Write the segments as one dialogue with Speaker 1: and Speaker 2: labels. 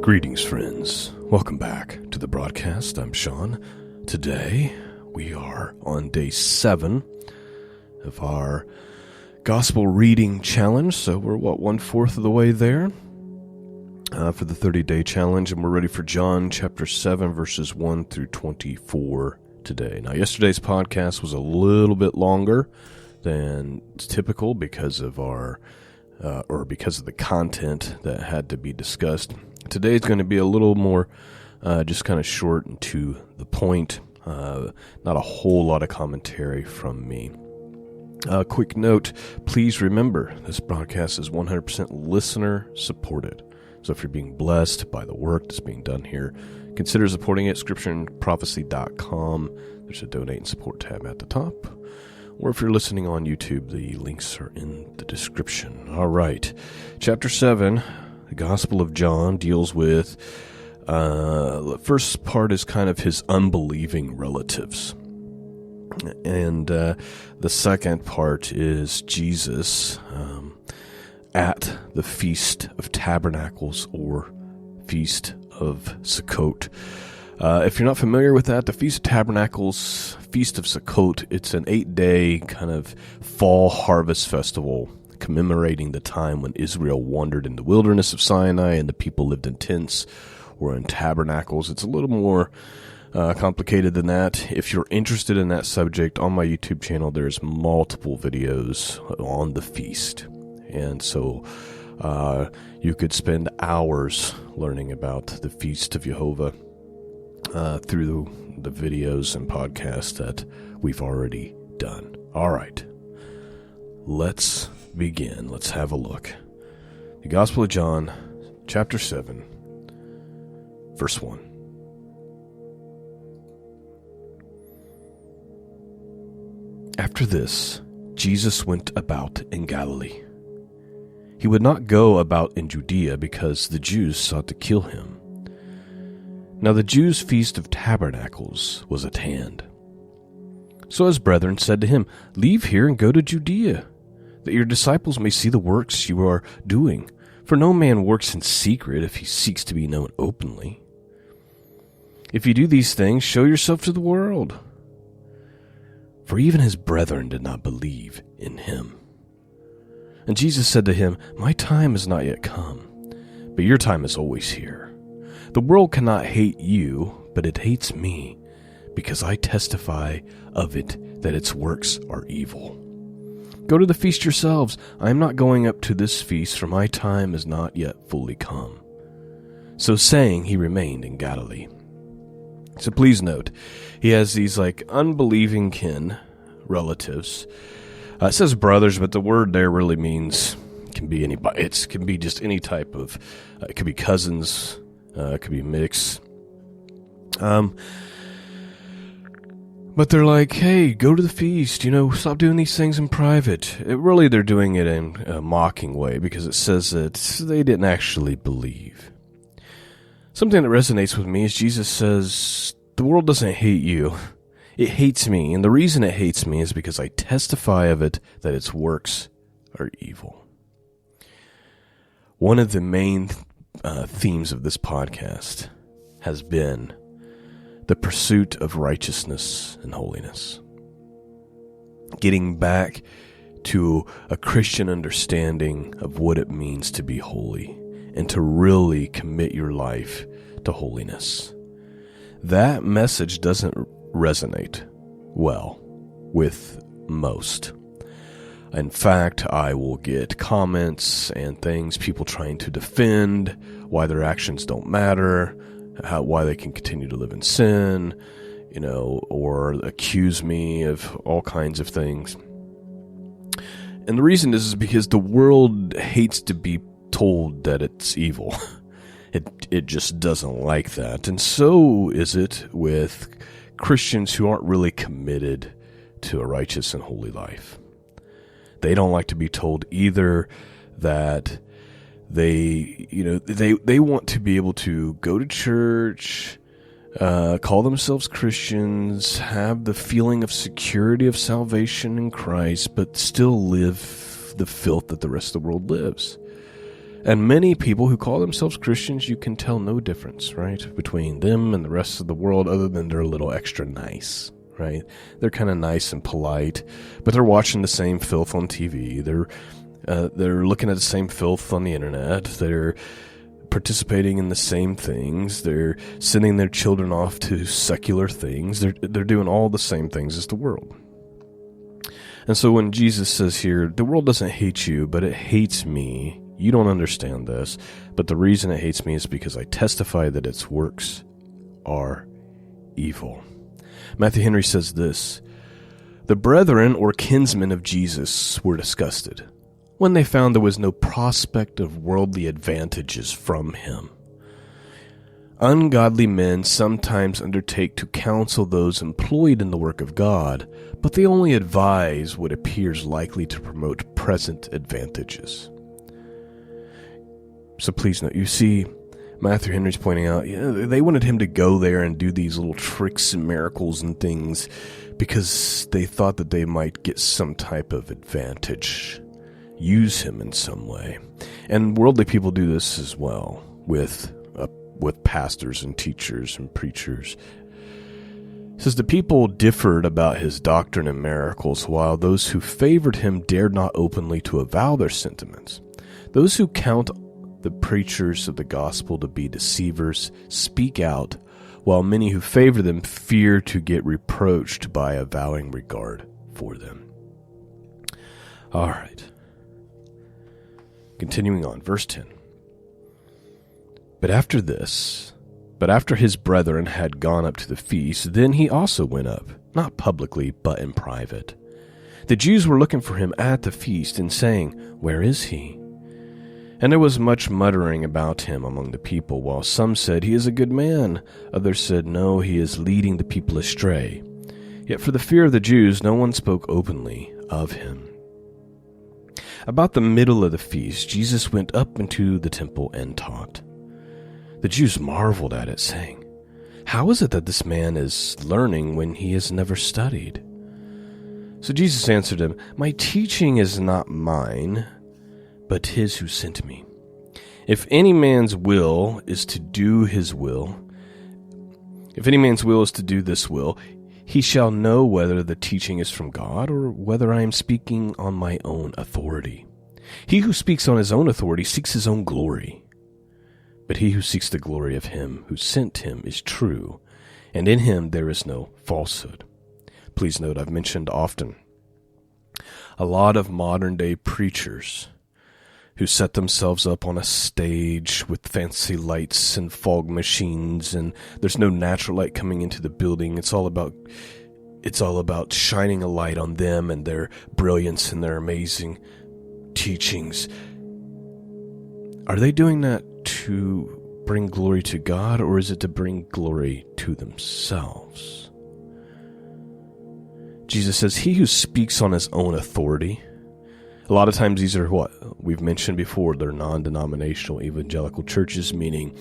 Speaker 1: Greetings, friends. Welcome back to the broadcast. I'm Shawn. Today, we are on day 7 of our Gospel Reading Challenge. So we're, 1/4 of the way there for the 30-day challenge, and we're ready for John chapter 7, verses 1 through 24 today. Now, yesterday's podcast was a little bit longer than typical because of because of the content that had to be discussed. Today's going to be a little more just kind of short and to the point. Not a whole lot of commentary from me. Quick note, please remember this broadcast is 100% listener supported. So if you're being blessed by the work that's being done here, consider supporting it. scriptureandprophecy.com. There's a donate and support tab at the top. Or if you're listening on YouTube, the links are in the description. All right. Chapter 7, the Gospel of John, deals with, the first part is kind of his unbelieving relatives. And the second part is Jesus at the Feast of Tabernacles or Feast of Sukkot. If you're not familiar with that, the Feast of Tabernacles, Feast of Sukkot, it's an 8-day kind of fall harvest festival commemorating the time when Israel wandered in the wilderness of Sinai and the people lived in tents or in tabernacles. It's a little more complicated than that. If you're interested in that subject, on my YouTube channel, there's multiple videos on the feast. And so you could spend hours learning about the Feast of Jehovah through the videos and podcasts that we've already done. All right, let's begin. Let's have a look. The Gospel of John, chapter 7, verse 1. After this, Jesus went about in Galilee. He would not go about in Judea because the Jews sought to kill him. Now the Jews' Feast of Tabernacles was at hand. So his brethren said to him, "Leave here and go to Judea, that your disciples may see the works you are doing. For no man works in secret if he seeks to be known openly. If you do these things, show yourself to the world." For even his brethren did not believe in him. And Jesus said to him, "My time is not yet come, but your time is always here. The world cannot hate you, but it hates me, because I testify of it that its works are evil. Go to the feast yourselves. I am not going up to this feast, for my time is not yet fully come." So saying, he remained in Galilee. So please note, he has these unbelieving kin, relatives. It says brothers, but the word there really means, can be anybody. It can be just any type of, it could be cousins, it could be mixed. But they're like, hey, go to the feast, stop doing these things in private. Really, they're doing it in a mocking way because it says that they didn't actually believe. Something that resonates with me is Jesus says, the world doesn't hate you. It hates me, and the reason it hates me is because I testify of it that its works are evil. One of the main themes of this podcast has been the pursuit of righteousness and holiness. Getting back to a Christian understanding of what it means to be holy and to really commit your life to holiness. That message doesn't resonate well with most. In fact, I will get comments and things, people trying to defend why their actions don't matter, why they can continue to live in sin, or accuse me of all kinds of things. And the reason is because the world hates to be told that it's evil. It just doesn't like that. And so is it with Christians who aren't really committed to a righteous and holy life. They don't like to be told either that they want to be able to go to church, call themselves Christians, have the feeling of security of salvation in Christ, but still live the filth that the rest of the world lives. And many people who call themselves Christians, you can tell no difference, right, between them and the rest of the world other than they're a little extra nice, right? They're kind of nice and polite, but they're watching the same filth on TV. They're looking at the same filth on the internet. They're participating in the same things. They're sending their children off to secular things. They're doing all the same things as the world. And so when Jesus says here, the world doesn't hate you, but it hates me, you don't understand this, but the reason it hates me is because I testify that its works are evil. Matthew Henry says this: the brethren or kinsmen of Jesus were disgusted when they found there was no prospect of worldly advantages from him. Ungodly men sometimes undertake to counsel those employed in the work of God, but they only advise what appears likely to promote present advantages. So please note, you see, Matthew Henry's pointing out, they wanted him to go there and do these little tricks and miracles and things because they thought that they might get some type of advantage, use him in some way. And worldly people do this as well with pastors and teachers and preachers. It says the people differed about his doctrine and miracles, while those who favored him dared not openly to avow their sentiments. Those who count the preachers of the gospel to be deceivers speak out, while many who favor them fear to get reproached by avowing regard for them. All right. Continuing on, verse 10. But after his brethren had gone up to the feast, then he also went up, not publicly, but in private. The Jews were looking for him at the feast and saying, "Where is he?" And there was much muttering about him among the people, while some said, "He is a good man." Others said, "No, he is leading the people astray." Yet for the fear of the Jews, no one spoke openly of him. About the middle of the feast, Jesus went up into the temple and taught. The Jews marveled at it, saying, "How is it that this man is learning when he has never studied?" So Jesus answered him, "My teaching is not mine, but his who sent me. If any man's will is to do this will, he shall know whether the teaching is from God or whether I am speaking on my own authority. He who speaks on his own authority seeks his own glory. But he who seeks the glory of him who sent him is true, and in him there is no falsehood." Please note, I've mentioned often, a lot of modern-day preachers who set themselves up on a stage with fancy lights and fog machines, and there's no natural light coming into the building. It's all about shining a light on them and their brilliance and their amazing teachings. Are they doing that to bring glory to God, or is it to bring glory to themselves? Jesus says, he who speaks on his own authority. A lot of times these are what we've mentioned before. They're non-denominational evangelical churches, meaning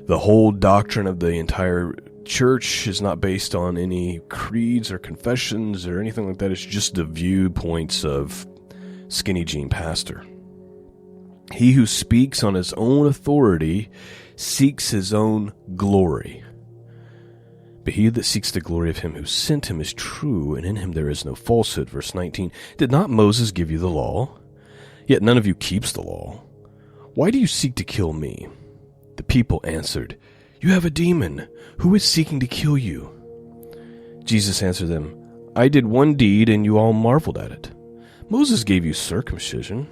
Speaker 1: the whole doctrine of the entire church is not based on any creeds or confessions or anything like that. It's just the viewpoints of skinny jean pastor. He who speaks on his own authority seeks his own glory. But he that seeks the glory of him who sent him is true, and in him there is no falsehood. Verse 19, did not Moses give you the law? Yet none of you keeps the law. Why do you seek to kill me? The people answered, you have a demon. Who is seeking to kill you? Jesus answered them, I did one deed, and you all marveled at it. Moses gave you circumcision.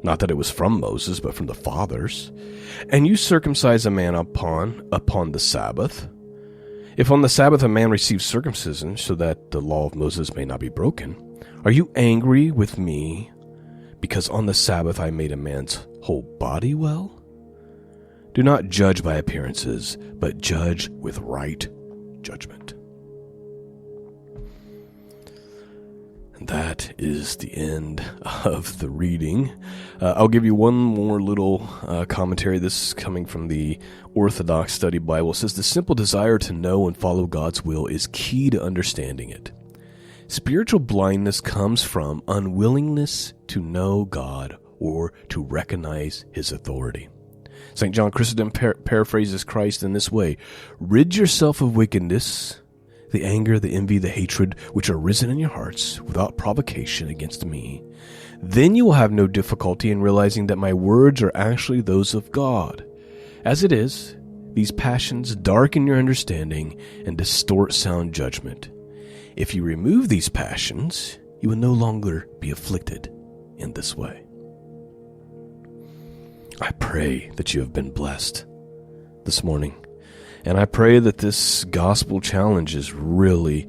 Speaker 1: Not that it was from Moses, but from the fathers. And you circumcise a man upon the Sabbath. If on the Sabbath a man receives circumcision, so that the law of Moses may not be broken, are you angry with me because on the Sabbath I made a man's whole body well? Do not judge by appearances, but judge with right judgment. And that is the end of the reading. I'll give you one more little commentary. This is coming from the Orthodox Study Bible. It says, the simple desire to know and follow God's will is key to understanding it. Spiritual blindness comes from unwillingness to know God or to recognize his authority. St. John Chrysostom paraphrases Christ in this way: rid yourself of wickedness, the anger, the envy, the hatred, which are risen in your hearts without provocation against me. Then you will have no difficulty in realizing that my words are actually those of God. As it is, these passions darken your understanding and distort sound judgment. If you remove these passions, you will no longer be afflicted in this way. I pray that you have been blessed this morning, and I pray that this gospel challenge is really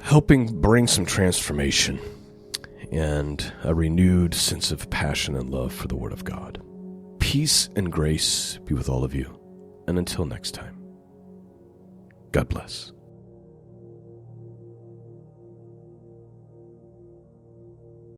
Speaker 1: helping bring some transformation and a renewed sense of passion and love for the Word of God. Peace and grace be with all of you, and until next time, God bless.